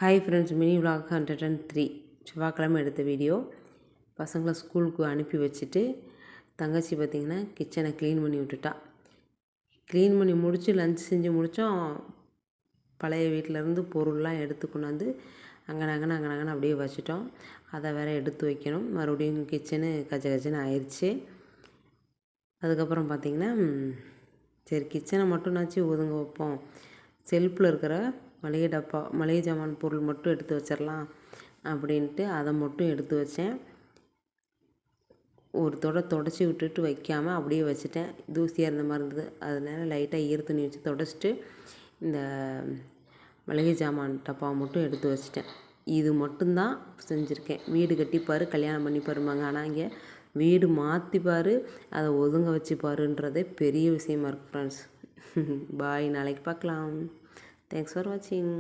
Hi friends, mini vlog 103 செவ்வாய்க்கிழமை எடுத்த video. பசங்களை ஸ்கூலுக்கு அனுப்பி வச்சுட்டு தங்கச்சி பார்த்திங்கன்னா கிச்சனை க்ளீன் பண்ணி விட்டுட்டா. க்ளீன் பண்ணி முடித்து லஞ்ச் செஞ்சு முடித்தோம். பழைய வீட்டிலேருந்து பொருள்லாம் எடுத்து கொண்டாந்து அங்கனங்கன்னு அப்படியே வச்சுட்டோம். அதை வேறு எடுத்து வைக்கணும். மறுபடியும் கிச்சனு கச்சன்னு ஆயிடுச்சு. அதுக்கப்புறம் பார்த்திங்கன்னா சரி கிச்சனை மட்டும்னாச்சும் ஒதுங்க வைப்போம், செல்ஃபில் இருக்கிற மளிகை ஜாமான் பொருள் மட்டும் எடுத்து வச்சிடலாம் அப்படின்ட்டு அதை மட்டும் எடுத்து வச்சேன். ஒரு தொடச்சி விட்டுட்டு வைக்காமல் அப்படியே வச்சுட்டேன். தூசியாக இருந்த மாதிரி இருந்தது, அதனால லைட்டாக ஈர துணி வச்சு தொடச்சிட்டு இந்த மளிகை ஜாமான் டப்பாவை மட்டும் எடுத்து வச்சிட்டேன். இது மட்டும்தான் செஞ்சுருக்கேன். வீடு கட்டிப்பார், கல்யாணம் பண்ணிப்பாருமாங்க. ஆனால் இங்கே வீடு மாற்றிப்பார், அதை ஒதுங்க வச்சுப்பாருன்றதே பெரிய விஷயமா இருக்குது ஃப்ரெண்ட்ஸ். பாய், நாளைக்கு பார்க்கலாம். தேங்க்ஸ் ஃபார் வாட்சிங்.